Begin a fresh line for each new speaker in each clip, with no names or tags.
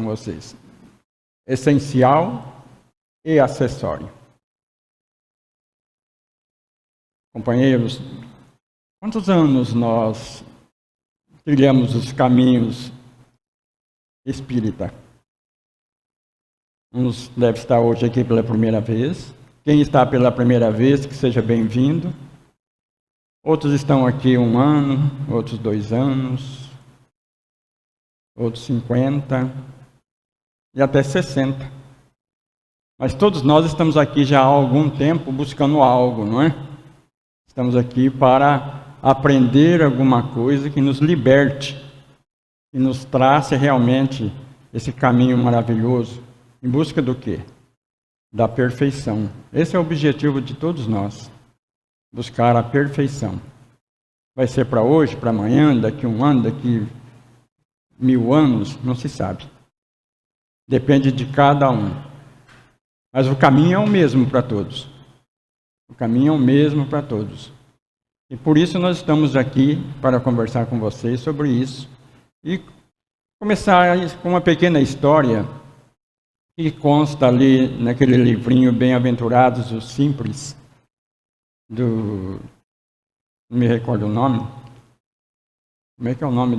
com vocês. Essencial e acessório. Companheiros, quantos anos nós trilhamos os caminhos espírita? Uns devem estar hoje aqui pela primeira vez. Quem está pela primeira vez, que seja bem-vindo. Outros estão aqui 1 ano, outros 2 anos, outros 50 e até 60. Mas todos nós estamos aqui já há algum tempo buscando algo, não é? Estamos aqui para aprender alguma coisa que nos liberte, que nos traça realmente esse caminho maravilhoso. Em busca do quê? Da perfeição. Esse é o objetivo de todos nós. Buscar a perfeição. Vai ser para hoje, para amanhã, daqui 1 ano, daqui 1000 anos, não se sabe. Depende de cada um. Mas o caminho é o mesmo para todos. O caminho é o mesmo para todos. E por isso nós estamos aqui para conversar com vocês sobre isso. E começar com uma pequena história que consta ali naquele livrinho Bem-aventurados os Simples, não me recordo o nome. Como é que é o nome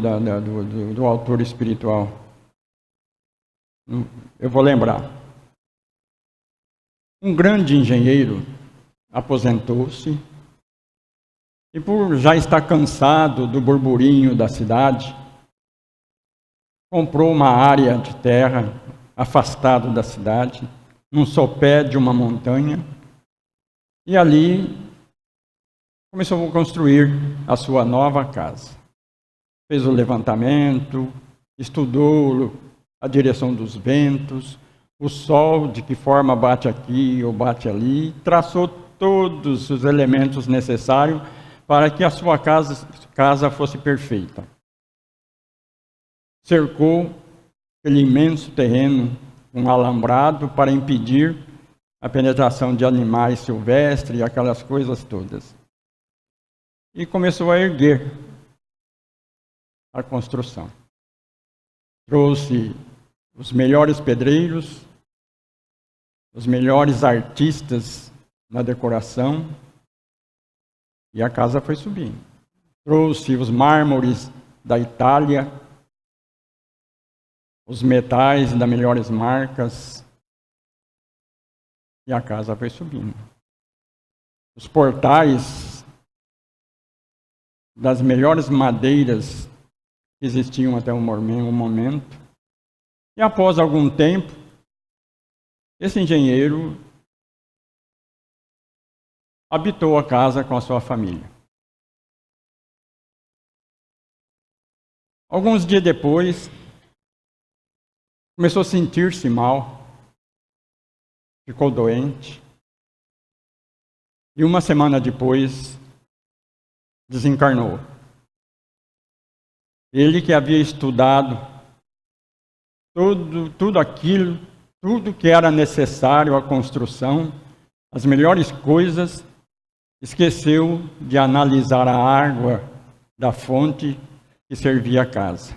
do autor espiritual? Eu vou lembrar. Um grande engenheiro aposentou-se e, por já estar cansado do burburinho da cidade, comprou uma área de terra afastado da cidade, num sopé de uma montanha, e ali começou a construir a sua nova casa. Fez o levantamento, estudou a direção dos ventos, o sol, de que forma bate aqui ou bate ali, traçou todos os elementos necessários para que a sua casa fosse perfeita. Cercou aquele imenso terreno, um alambrado, para impedir a penetração de animais silvestres e aquelas coisas todas. E começou a erguer a construção. Trouxe os melhores pedreiros, os melhores artistas na decoração, e a casa foi subindo. Trouxe os mármores da Itália, os metais das melhores marcas, e a casa foi subindo. Os portais das melhores madeiras que existiam até o momento. E após algum tempo, esse engenheiro habitou a casa com a sua família. Alguns dias depois, começou a sentir-se mal, ficou doente, e 1 semana depois desencarnou. Ele que havia estudado tudo aquilo, tudo que era necessário à construção, as melhores coisas, esqueceu de analisar a água da fonte que servia a casa.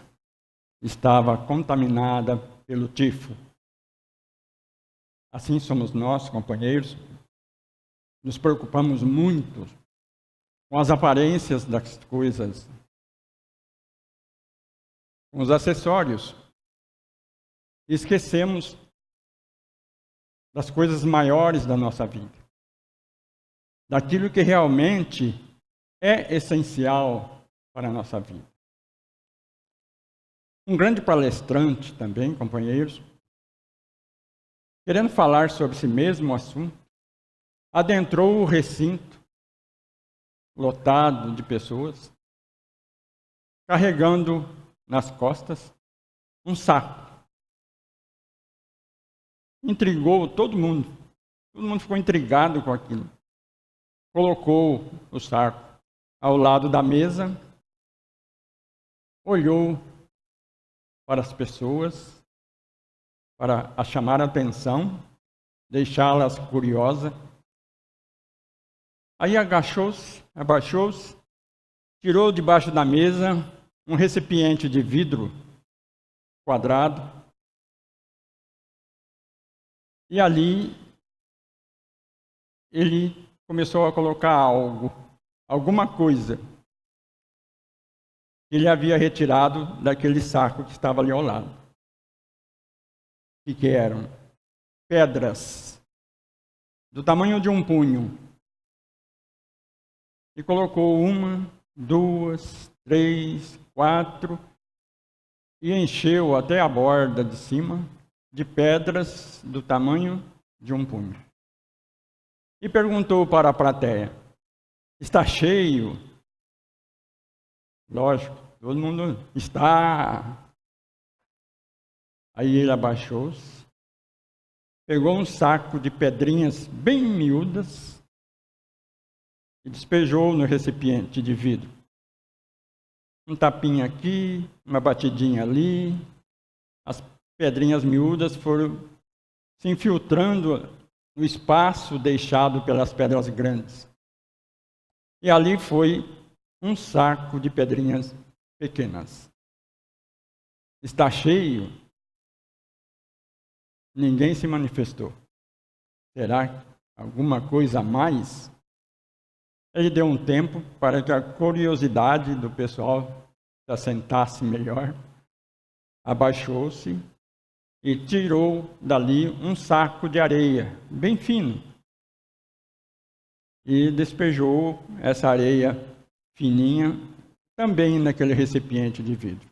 Estava contaminada pelo tifo. Assim somos nós, companheiros. Nos preocupamos muito com as aparências das coisas, com os acessórios. E esquecemos das coisas maiores da nossa vida, daquilo que realmente é essencial para a nossa vida. Um grande palestrante também, companheiros, querendo falar sobre esse mesmo assunto, adentrou o recinto lotado de pessoas, carregando nas costas um saco. Intrigou todo mundo ficou intrigado com aquilo. Colocou o saco ao lado da mesa, olhou para as pessoas, para chamar a atenção, deixá-las curiosas. Aí abaixou-se, tirou debaixo da mesa um recipiente de vidro quadrado, E ali ele começou a colocar alguma coisa que ele havia retirado daquele saco que estava ali ao lado. O que eram? Pedras do tamanho de um punho. E colocou 1, 2, 3, 4 e encheu até a borda de cima de pedras do tamanho de um punho. E perguntou para a plateia: está cheio? Lógico, todo mundo está. Aí ele abaixou-se, pegou um saco de pedrinhas bem miúdas e despejou no recipiente de vidro. Um tapinha aqui, uma batidinha ali. As pedrinhas miúdas foram se infiltrando no espaço deixado pelas pedras grandes. E ali foi um saco de pedrinhas pequenas. Está cheio? Ninguém se manifestou. Será alguma coisa a mais? Ele deu um tempo para que a curiosidade do pessoal se assentasse melhor. Abaixou-se e tirou dali um saco de areia, bem fino. E despejou essa areia fininha também naquele recipiente de vidro.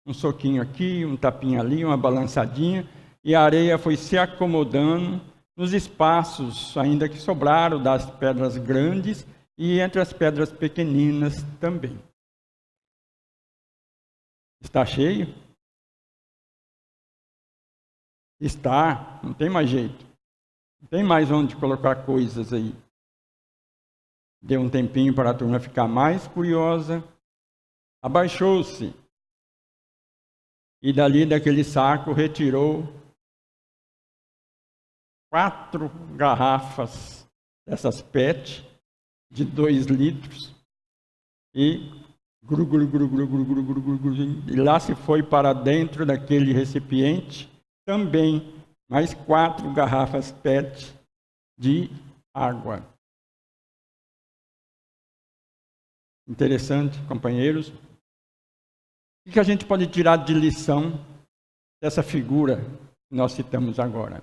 Um soquinho aqui, um tapinha ali, uma balançadinha, e a areia foi se acomodando nos espaços ainda que sobraram das pedras grandes e entre as pedras pequeninas também. Está cheio? Está, não tem mais jeito. Não tem mais onde colocar coisas aí. Deu um tempinho para a turma ficar mais curiosa. Abaixou-se. E dali daquele saco retirou 4 garrafas dessas PET de 2 litros. E e lá se foi para dentro daquele recipiente também mais 4 garrafas PET de água. Interessante, companheiros. O que a gente pode tirar de lição dessa figura que nós citamos agora?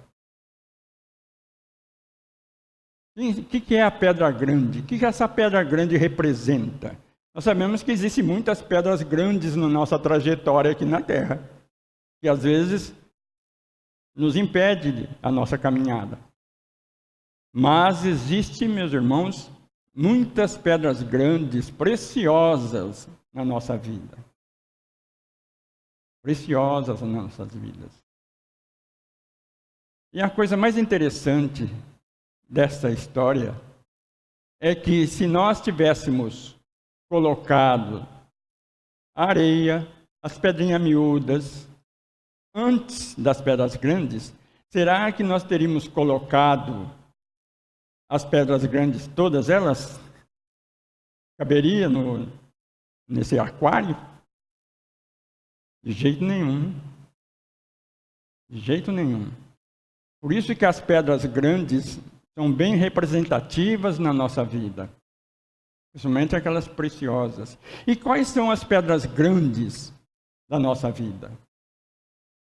O que é a pedra grande? O que essa pedra grande representa? Nós sabemos que existem muitas pedras grandes na nossa trajetória aqui na Terra, que às vezes nos impede a nossa caminhada. Mas existem, meus irmãos, muitas pedras grandes, preciosas na nossa vida. Preciosas nas nossas vidas. E a coisa mais interessante dessa história é que se nós tivéssemos colocado areia, as pedrinhas miúdas, antes das pedras grandes, será que nós teríamos colocado as pedras grandes, todas elas? Caberia nesse aquário? De jeito nenhum. De jeito nenhum. Por isso que as pedras grandes são bem representativas na nossa vida. Principalmente aquelas preciosas. E quais são as pedras grandes da nossa vida?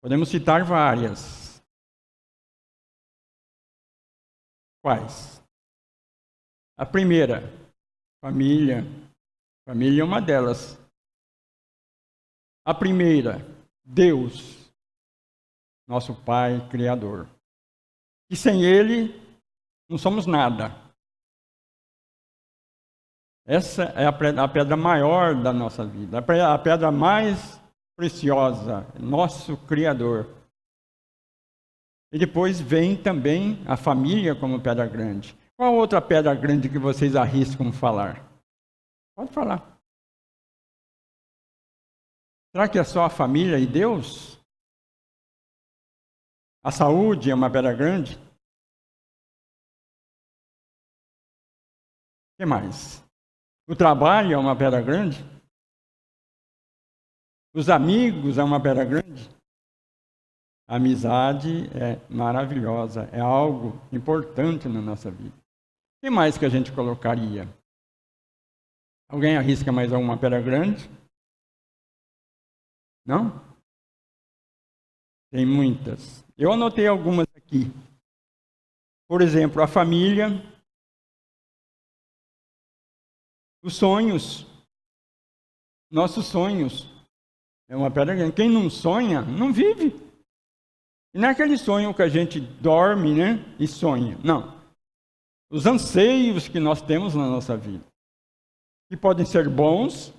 Podemos citar várias. Quais? A primeira, família. Família é uma delas. A primeira, Deus, nosso Pai Criador. E sem Ele, não somos nada. Essa é a pedra maior da nossa vida, a pedra mais preciosa, nosso Criador. E depois vem também a família como pedra grande. Qual outra pedra grande que vocês arriscam falar? Pode falar. Será que é só a família e Deus? A saúde é uma pedra grande? O que mais? O trabalho é uma pedra grande? Os amigos é uma pedra grande? A amizade é maravilhosa, é algo importante na nossa vida. O que mais que a gente colocaria? Alguém arrisca mais alguma pedra grande? Não? Tem muitas. Eu anotei algumas aqui. Por exemplo, a família, os sonhos, nossos sonhos. É uma pedra grande. Quem não sonha, não vive. E não é aquele sonho que a gente dorme, né, e sonha. Não. Os anseios que nós temos na nossa vida. Que podem ser bons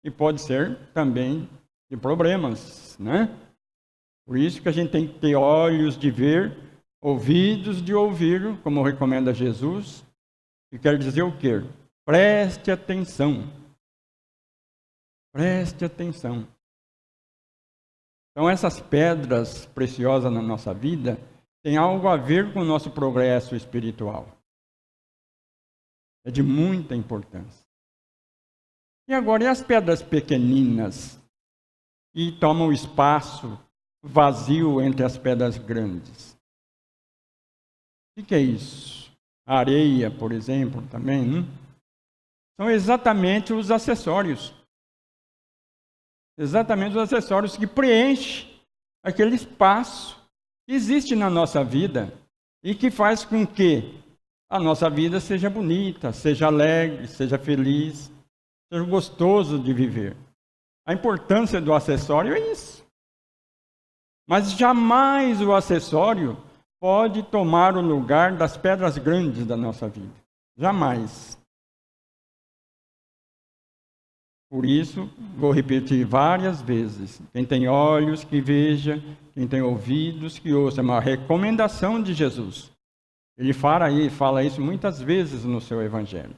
e podem ser também de problemas, né? Por isso que a gente tem que ter olhos de ver, ouvidos de ouvir, como recomenda Jesus. E quer dizer o quê? Preste atenção. Preste atenção. Então, essas pedras preciosas na nossa vida têm algo a ver com o nosso progresso espiritual. É de muita importância. E agora, e as pedras pequeninas que tomam espaço vazio entre as pedras grandes? O que é isso? A areia, por exemplo, também, né? São exatamente os acessórios. Exatamente os acessórios que preenchem aquele espaço que existe na nossa vida e que faz com que a nossa vida seja bonita, seja alegre, seja feliz, seja gostoso de viver. A importância do acessório é isso. Mas jamais o acessório pode tomar o lugar das pedras grandes da nossa vida. Jamais. Por isso, vou repetir várias vezes. Quem tem olhos, que veja. Quem tem ouvidos, que ouça. É uma recomendação de Jesus. Ele fala isso muitas vezes no seu Evangelho.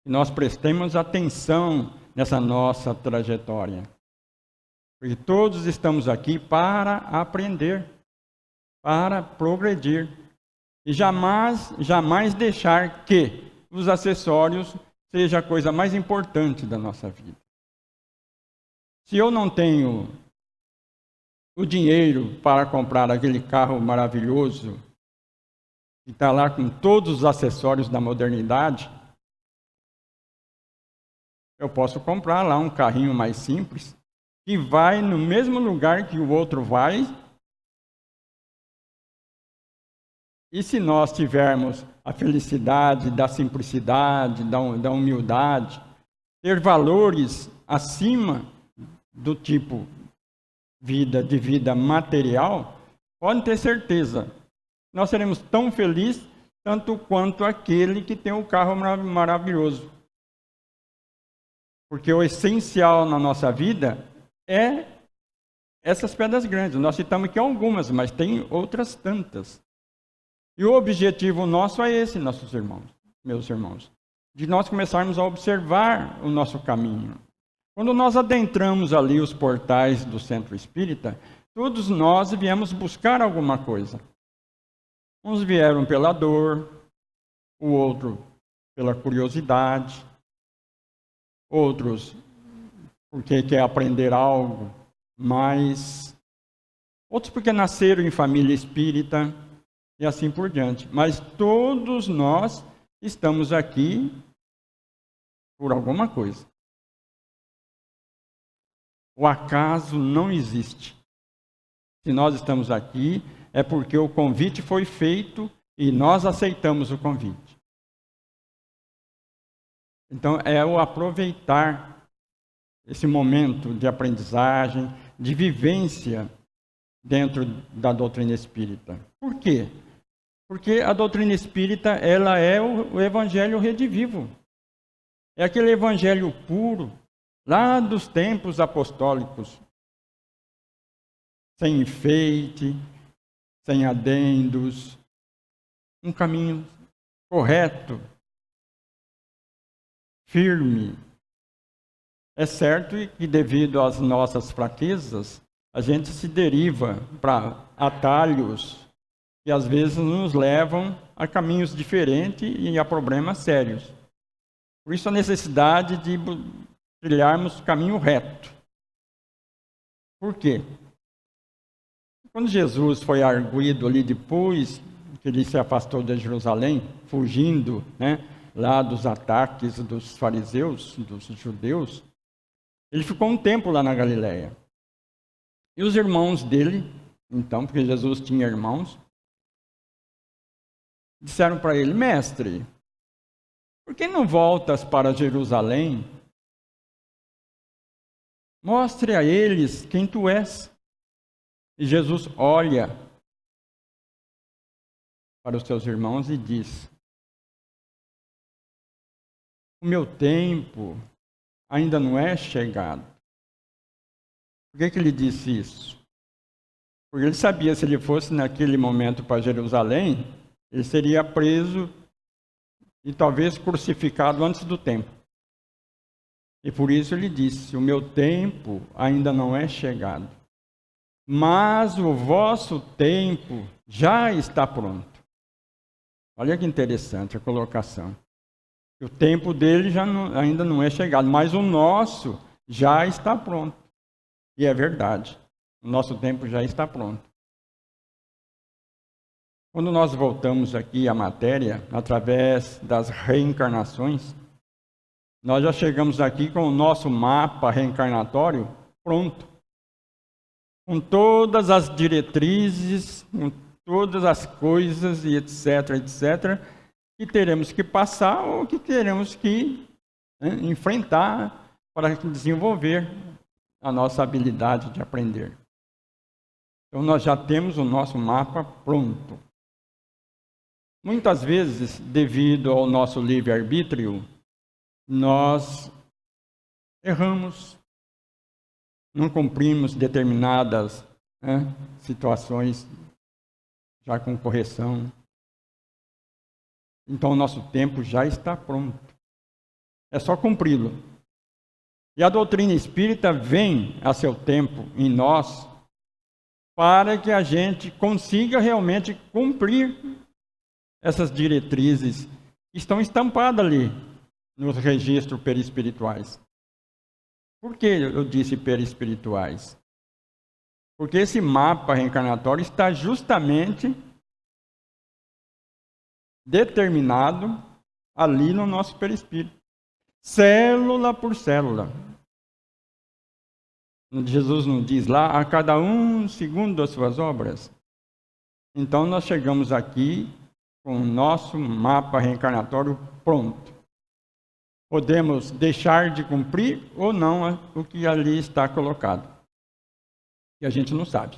Que nós prestemos atenção nessa nossa trajetória. Porque todos estamos aqui para aprender, para progredir. E jamais deixar que os acessórios seja a coisa mais importante da nossa vida. Se eu não tenho o dinheiro para comprar aquele carro maravilhoso, que está lá com todos os acessórios da modernidade, eu posso comprar lá um carrinho mais simples, que vai no mesmo lugar que o outro vai. E se nós tivermos a felicidade da simplicidade, da humildade, ter valores acima do tipo de vida material, podem ter certeza, nós seremos tão felizes tanto quanto aquele que tem o carro maravilhoso. Porque o essencial na nossa vida é essas pedras grandes. Nós citamos aqui algumas, mas tem outras tantas. E o objetivo nosso é esse, meus irmãos, de nós começarmos a observar o nosso caminho. Quando nós adentramos ali os portais do Centro Espírita, todos nós viemos buscar alguma coisa. Uns vieram pela dor, o outro pela curiosidade, outros porque quer aprender algo mais, outros porque nasceram em família espírita, e assim por diante. Mas todos nós estamos aqui por alguma coisa. O acaso não existe. Se nós estamos aqui, é porque o convite foi feito e nós aceitamos o convite. Então, é o aproveitar esse momento de aprendizagem, de vivência dentro da doutrina espírita. Por quê? Porque a doutrina espírita, ela é o evangelho redivivo. É aquele evangelho puro, lá dos tempos apostólicos. Sem enfeite, sem adendos. Um caminho correto, firme. É certo que devido às nossas fraquezas, a gente se deriva para atalhos que às vezes nos levam a caminhos diferentes e a problemas sérios. Por isso a necessidade de trilharmos caminho reto. Por quê? Quando Jesus foi arguido ali depois que ele se afastou de Jerusalém, fugindo, lá dos ataques dos fariseus, dos judeus, ele ficou um tempo lá na Galileia. E os irmãos dele, então, porque Jesus tinha irmãos, disseram para ele: Mestre, por que não voltas para Jerusalém? Mostre a eles quem tu és. E Jesus olha para os seus irmãos e diz: o meu tempo ainda não é chegado. Por que ele disse isso? Porque ele sabia, se ele fosse naquele momento para Jerusalém, ele seria preso e talvez crucificado antes do tempo. E por isso ele disse: o meu tempo ainda não é chegado, mas o vosso tempo já está pronto. Olha que interessante a colocação. O tempo dele ainda não é chegado, mas o nosso já está pronto. E é verdade, o nosso tempo já está pronto. Quando nós voltamos aqui à matéria, através das reencarnações, nós já chegamos aqui com o nosso mapa reencarnatório pronto. Com todas as diretrizes, com todas as coisas e etc, etc, que teremos que passar ou que teremos que enfrentar para desenvolver a nossa habilidade de aprender. Então nós já temos o nosso mapa pronto. Muitas vezes, devido ao nosso livre-arbítrio, nós erramos, não cumprimos determinadas situações já com correção. Então o nosso tempo já está pronto. É só cumpri-lo. E a doutrina espírita vem a seu tempo em nós para que a gente consiga realmente cumprir essas diretrizes que estão estampadas ali nos registros perispirituais. Por que eu disse perispirituais? Porque esse mapa reencarnatório está justamente determinado ali no nosso perispírito, célula por célula. Jesus não diz lá, a cada um segundo as suas obras. Então nós chegamos aqui com o nosso mapa reencarnatório pronto. Podemos deixar de cumprir ou não o que ali está colocado. E a gente não sabe.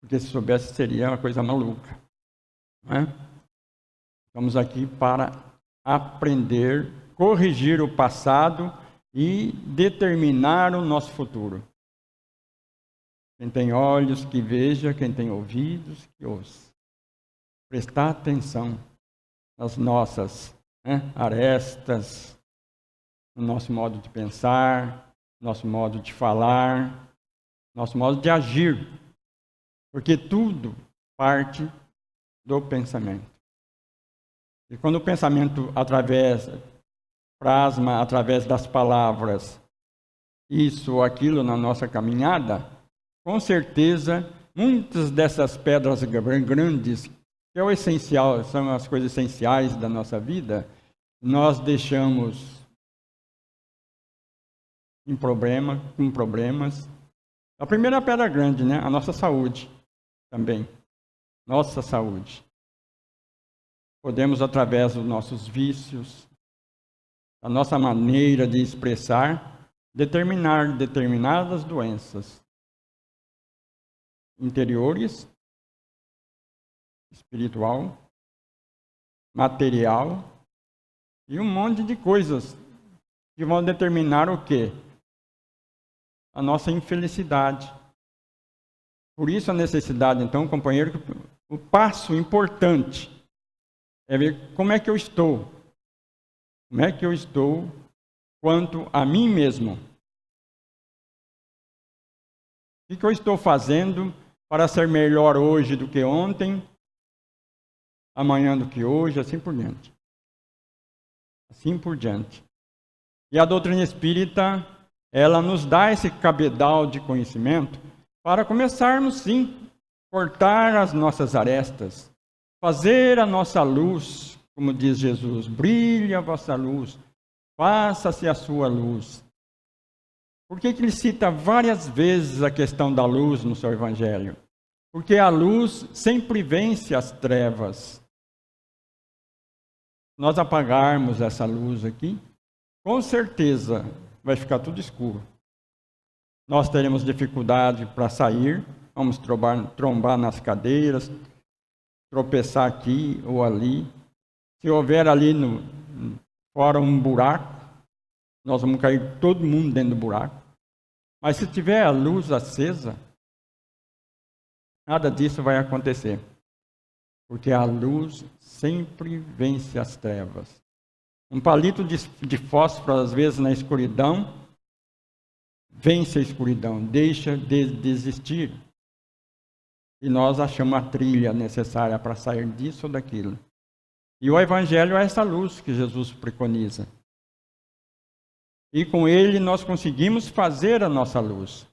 Porque se soubesse seria uma coisa maluca. Não é? Estamos aqui para aprender, corrigir o passado e determinar o nosso futuro. Quem tem olhos que veja, quem tem ouvidos que ouça. Prestar atenção nas nossas arestas, no nosso modo de pensar, nosso modo de falar, nosso modo de agir. Porque tudo parte do pensamento. E quando o pensamento plasma através das palavras isso ou aquilo na nossa caminhada, com certeza muitas dessas pedras grandes, que é o essencial, são as coisas essenciais da nossa vida, nós deixamos com problemas. A primeira pedra grande, a nossa saúde também. Nossa saúde. Podemos, através dos nossos vícios, da nossa maneira de expressar, determinar determinadas doenças interiores, espiritual, material e um monte de coisas que vão determinar o quê? A nossa infelicidade. Por isso a necessidade, então, companheiro, o passo importante é ver como é que eu estou. Como é que eu estou quanto a mim mesmo? O que eu estou fazendo para ser melhor hoje do que ontem, amanhã do que hoje, assim por diante. Assim por diante. E a doutrina espírita, ela nos dá esse cabedal de conhecimento para começarmos, sim, cortar as nossas arestas, fazer a nossa luz, como diz Jesus, brilhe a vossa luz, faça-se a sua luz. Por que ele cita várias vezes a questão da luz no seu Evangelho? Porque a luz sempre vence as trevas. Nós apagarmos essa luz aqui, com certeza vai ficar tudo escuro. Nós teremos dificuldade para sair, vamos trombar nas cadeiras, tropeçar aqui ou ali. Se houver ali fora um buraco, nós vamos cair todo mundo dentro do buraco. Mas se tiver a luz acesa, nada disso vai acontecer. Porque a luz sempre vence as trevas. Um palito de fósforo, às vezes, na escuridão, vence a escuridão, deixa de existir. E nós achamos a trilha necessária para sair disso ou daquilo. E o Evangelho é essa luz que Jesus preconiza. E com ele nós conseguimos fazer a nossa luz.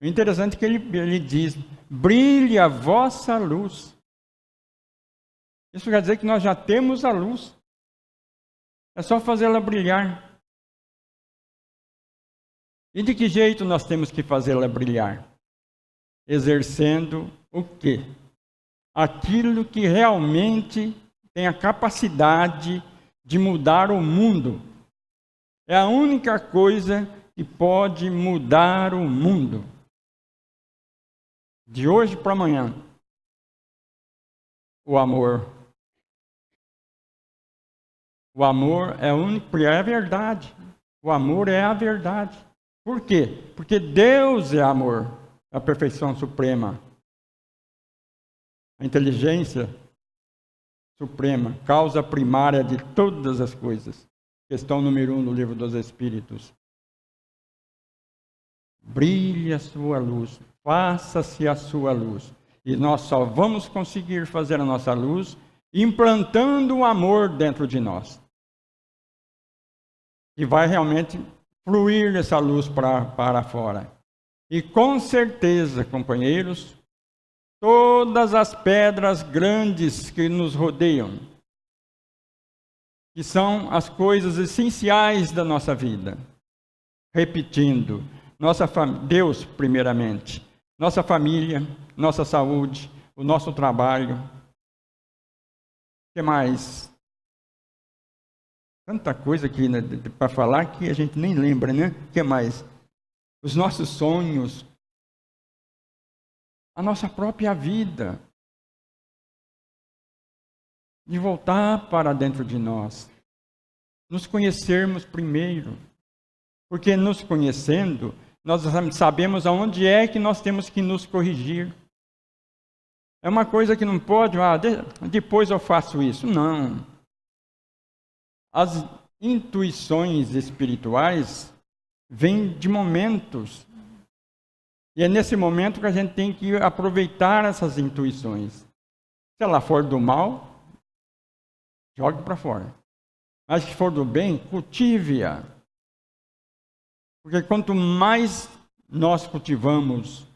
O interessante é que ele diz, brilhe a vossa luz. Isso quer dizer que nós já temos a luz. É só fazê-la brilhar. E de que jeito nós temos que fazê-la brilhar? Exercendo o quê? Aquilo que realmente tem a capacidade de mudar o mundo. É a única coisa que pode mudar o mundo. De hoje para amanhã. O amor. O amor é único, é a verdade. O amor é a verdade. Por quê? Porque Deus é amor, a perfeição suprema. A inteligência suprema, causa primária de todas as coisas. Questão número 1 do Livro dos Espíritos. Brilhe a sua luz, faça-se a sua luz. E nós só vamos conseguir fazer a nossa luz implantando o amor dentro de nós. E vai realmente fluir essa luz para fora. E com certeza, companheiros, todas as pedras grandes que nos rodeiam, que são as coisas essenciais da nossa vida. Repetindo, Deus primeiramente, nossa família, nossa saúde, o nosso trabalho. O que mais? Tanta coisa aqui, né, para falar que a gente nem lembra, né? O que mais? Os nossos sonhos, a nossa própria vida. De voltar para dentro de nós. Nos conhecermos primeiro. Porque nos conhecendo, nós sabemos aonde é que nós temos que nos corrigir. É uma coisa que não pode, depois eu faço isso. Não. As intuições espirituais vêm de momentos. E é nesse momento que a gente tem que aproveitar essas intuições. Se ela for do mal, jogue para fora. Mas se for do bem, cultive-a. Porque quanto mais nós cultivamos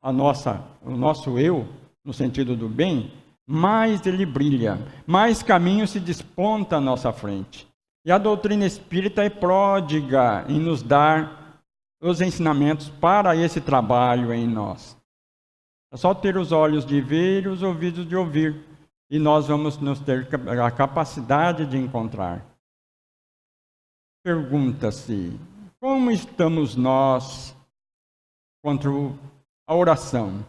o nosso eu, no sentido do bem, mais ele brilha, mais caminho se desponta à nossa frente. E a doutrina espírita é pródiga em nos dar os ensinamentos para esse trabalho em nós. É só ter os olhos de ver e os ouvidos de ouvir, e nós vamos nos ter a capacidade de encontrar. Pergunta-se, como estamos nós contra a oração?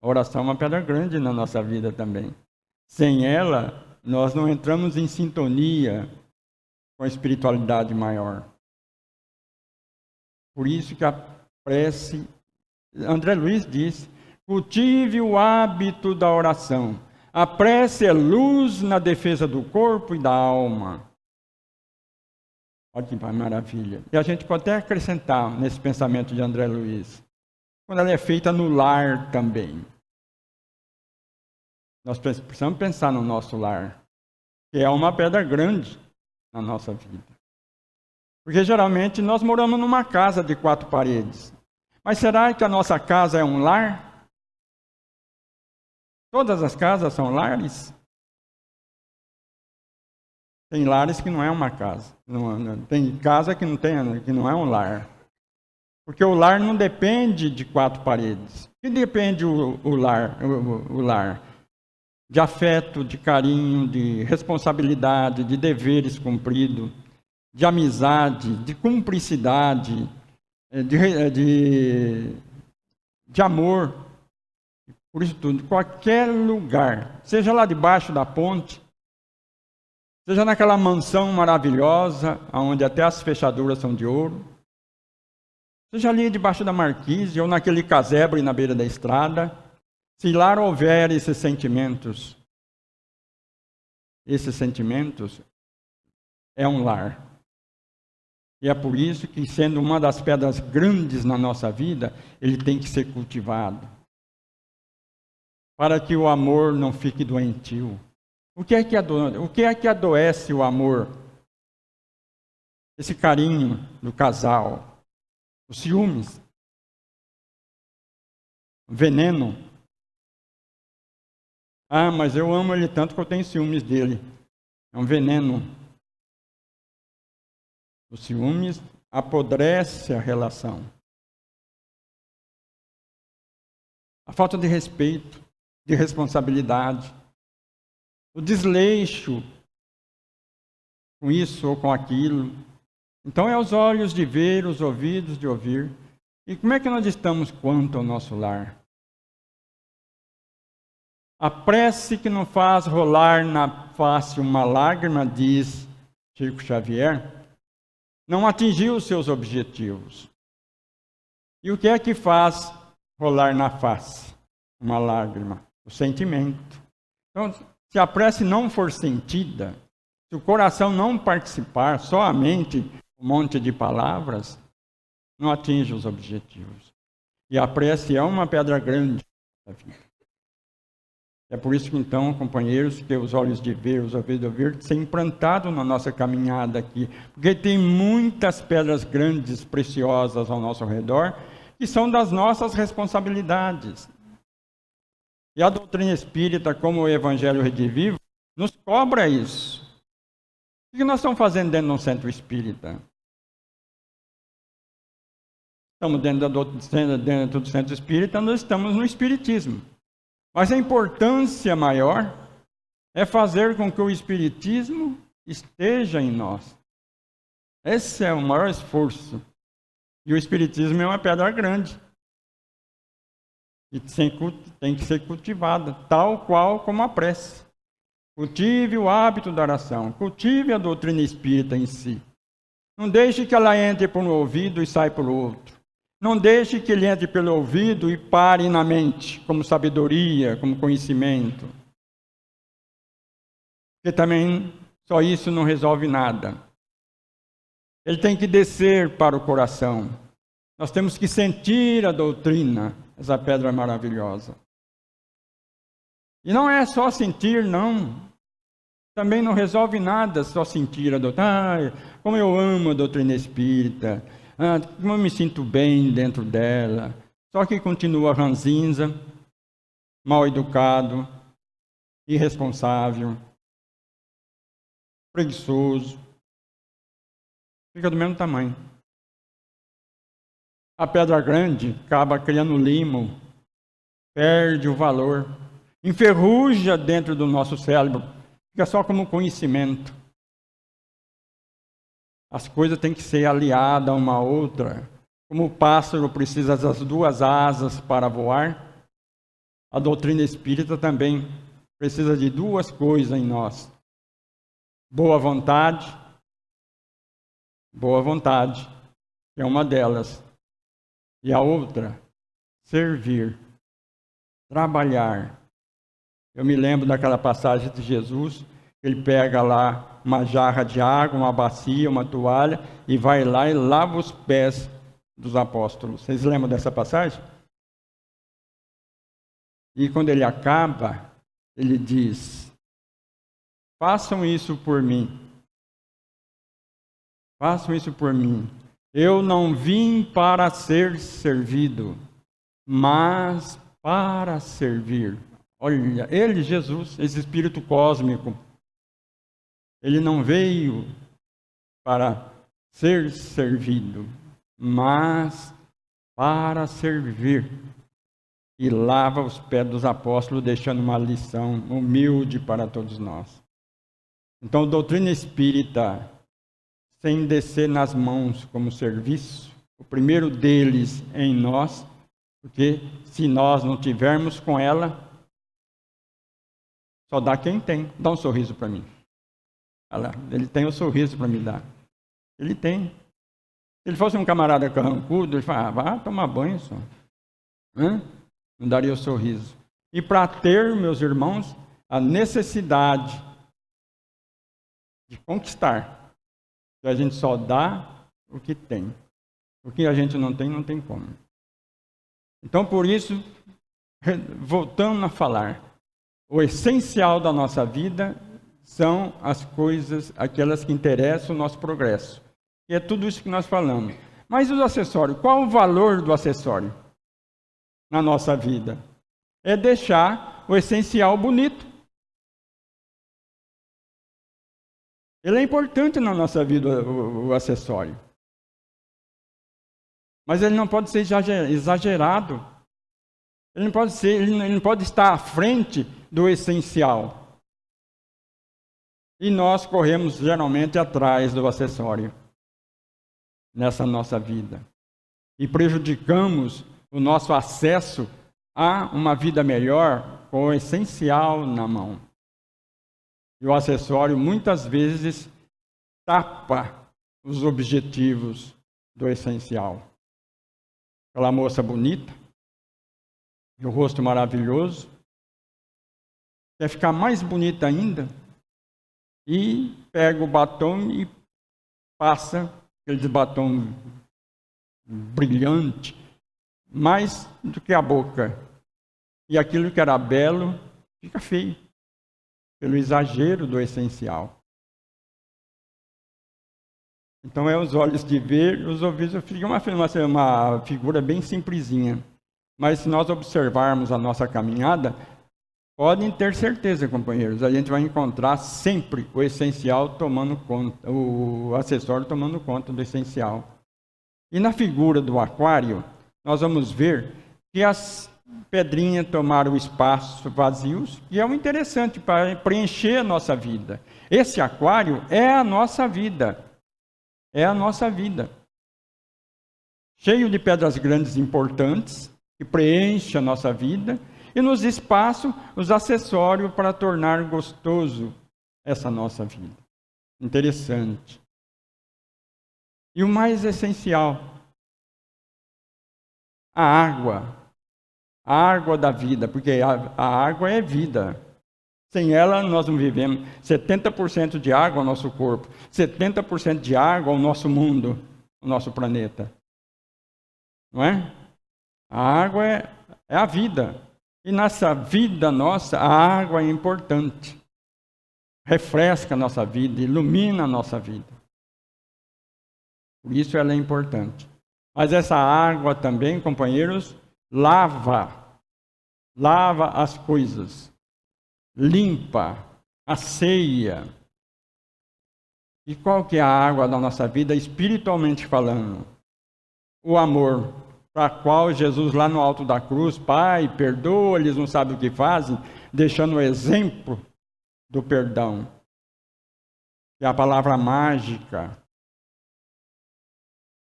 A oração é uma pedra grande na nossa vida também. Sem ela, nós não entramos em sintonia com a espiritualidade maior. Por isso que a prece, André Luiz diz, cultive o hábito da oração. A prece é luz na defesa do corpo e da alma. Olha que maravilha. E a gente pode até acrescentar nesse pensamento de André Luiz, quando ela é feita no lar também. Nós precisamos pensar no nosso lar, que é uma pedra grande na nossa vida. Porque geralmente nós moramos numa casa de 4 paredes. Mas será que a nossa casa é um lar? Todas as casas são lares? Tem lares que não é uma casa. Tem casa que não é um lar. Porque o lar não depende de 4 paredes. Que depende o lar? De afeto, de carinho, de responsabilidade, de deveres cumpridos, de amizade, de cumplicidade, de amor. Por isso tudo, qualquer lugar, seja lá debaixo da ponte, seja naquela mansão maravilhosa, onde até as fechaduras são de ouro, seja ali debaixo da marquise ou naquele casebre na beira da estrada, se lá houver esses sentimentos é um lar. E é por isso que, sendo uma das pedras grandes na nossa vida, ele tem que ser cultivado. Para que o amor não fique doentio. O que é que adoece o amor? Esse carinho do casal. Os ciúmes. O veneno. Ah, mas eu amo ele tanto que eu tenho ciúmes dele. É um veneno. O ciúmes apodrece a relação. A falta de respeito, de responsabilidade, o desleixo com isso ou com aquilo. Então é os olhos de ver, os ouvidos de ouvir. E como é que nós estamos quanto ao nosso lar? A prece que não faz rolar na face uma lágrima, diz Chico Xavier, não atingiu os seus objetivos. E o que é que faz rolar na face uma lágrima? O sentimento. Então, se a prece não for sentida, se o coração não participar, só a mente, um monte de palavras, não atinge os objetivos. E a prece é uma pedra grande da vida. É por isso que, então, companheiros, que os olhos de ver, os ouvidos de ouvir, ser implantado na nossa caminhada aqui. Porque tem muitas pedras grandes, preciosas ao nosso redor, que são das nossas responsabilidades. E a doutrina espírita, como o Evangelho Redivivo, nos cobra isso. O que nós estamos fazendo dentro de um centro espírita? Estamos dentro do centro espírita, nós estamos no espiritismo. Mas a importância maior é fazer com que o espiritismo esteja em nós. Esse é o maior esforço. E o espiritismo é uma pedra grande. E tem que ser cultivada, tal qual como a prece. Cultive o hábito da oração. Cultive a doutrina espírita em si. Não deixe que ela entre por um ouvido e saia pelo outro. Não deixe que ele entre pelo ouvido e pare na mente, como sabedoria, como conhecimento. Porque também só isso não resolve nada. Ele tem que descer para o coração. Nós temos que sentir a doutrina, essa pedra maravilhosa. E não é só sentir, não. Também não resolve nada só sentir a doutrina. Ah, como eu amo a doutrina espírita. Ah, como eu me sinto bem dentro dela. Só que continua ranzinza, mal educado, irresponsável, preguiçoso. Fica do mesmo tamanho. A pedra grande acaba criando limo, perde o valor, enferruja dentro do nosso cérebro, fica só como conhecimento. As coisas têm que ser aliadas uma à outra. Como o pássaro precisa das 2 asas para voar, a doutrina espírita também precisa de 2 coisas em nós. Boa vontade, que é uma delas. E a outra, servir, trabalhar. Eu me lembro daquela passagem de Jesus, ele pega lá uma jarra de água, uma bacia, uma toalha, e vai lá e lava os pés dos apóstolos. Vocês lembram dessa passagem? E quando ele acaba, ele diz: façam isso por mim. Façam isso por mim. Eu não vim para ser servido, mas para servir. Olha, ele, Jesus, esse Espírito cósmico, ele não veio para ser servido, mas para servir. E lava os pés dos apóstolos, deixando uma lição humilde para todos nós. Então, doutrina espírita, sem descer nas mãos como serviço, o primeiro deles em nós, porque se nós não tivermos com ela, só dá quem tem. Dá um sorriso para mim. Olha lá, ele tem um sorriso para me dar. Ele tem. Se ele fosse um camarada carrancudo, ele falava, vá tomar banho só. Não daria o sorriso. E para ter, meus irmãos, a necessidade de conquistar, que a gente só dá o que tem. O que a gente não tem, não tem como. Então, por isso, voltando a falar, o essencial da nossa vida são as coisas, aquelas que interessam o nosso progresso. E é tudo isso que nós falamos. Mas os acessórios, qual o valor do acessório na nossa vida? É deixar o essencial bonito. Ele é importante na nossa vida, o acessório. Mas ele não pode ser exagerado. Ele não pode estar à frente do essencial. E nós corremos geralmente atrás do acessório nessa nossa vida. E prejudicamos o nosso acesso a uma vida melhor com o essencial na mão. E o acessório muitas vezes tapa os objetivos do essencial. Aquela moça bonita, e o rosto maravilhoso, quer ficar mais bonita ainda, e pega o batom e passa aquele batom brilhante, mais do que a boca. E aquilo que era belo fica feio, pelo exagero do essencial. Então é os olhos de ver, os ouvidos, fica uma figura bem simplesinha. Mas se nós observarmos a nossa caminhada, podem ter certeza, companheiros, a gente vai encontrar sempre o essencial tomando conta, o acessório tomando conta do essencial. E na figura do aquário, nós vamos ver que as pedrinhas tomaram espaço vazios, e é um interessante para preencher a nossa vida. Esse aquário é a nossa vida. É a nossa vida. Cheio de pedras grandes e importantes, que preenche a nossa vida, e nos espaços, os acessórios para tornar gostoso essa nossa vida. Interessante. E o mais essencial, a água da vida, porque a água é vida. Sem ela, nós não vivemos. 70% de água é o nosso corpo, 70% de água é o nosso mundo, o nosso planeta. Não é? A água é a vida. E nessa vida nossa, a água é importante. Refresca a nossa vida, ilumina a nossa vida. Por isso ela é importante. Mas essa água também, companheiros, lava as coisas, limpa, asseia. E qual que é a água da nossa vida, espiritualmente falando? O amor, para qual Jesus lá no alto da cruz, Pai, perdoa, eles não sabem o que fazem, deixando o exemplo do perdão. Que é a palavra mágica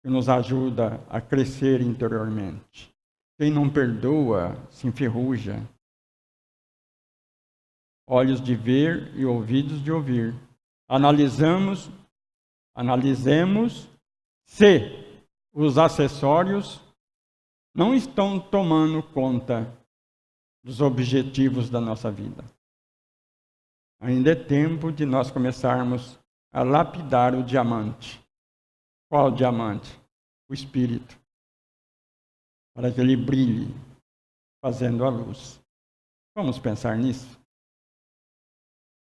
que nos ajuda a crescer interiormente. Quem não perdoa se enferruja. Olhos de ver e ouvidos de ouvir. Analisemos se os acessórios não estão tomando conta dos objetivos da nossa vida. Ainda é tempo de nós começarmos a lapidar o diamante. Qual diamante? O Espírito. Para que ele brilhe, fazendo a luz. Vamos pensar nisso?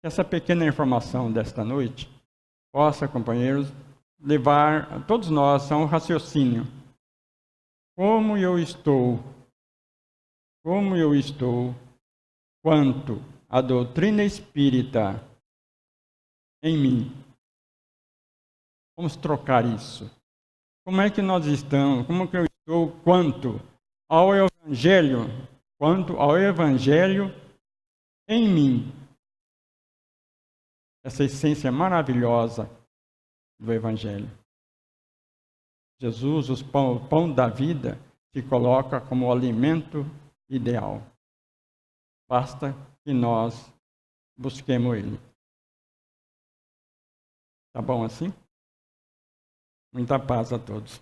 Essa pequena informação desta noite possa, companheiros, levar todos nós a um raciocínio. Como eu estou quanto à doutrina espírita em mim? Vamos trocar isso. Como é que nós estamos? Como que eu estou quanto ao Evangelho em mim? Essa essência maravilhosa do Evangelho. Jesus, o pão da vida, se coloca como o alimento ideal. Basta que nós busquemos ele. Tá bom assim? Muita paz a todos.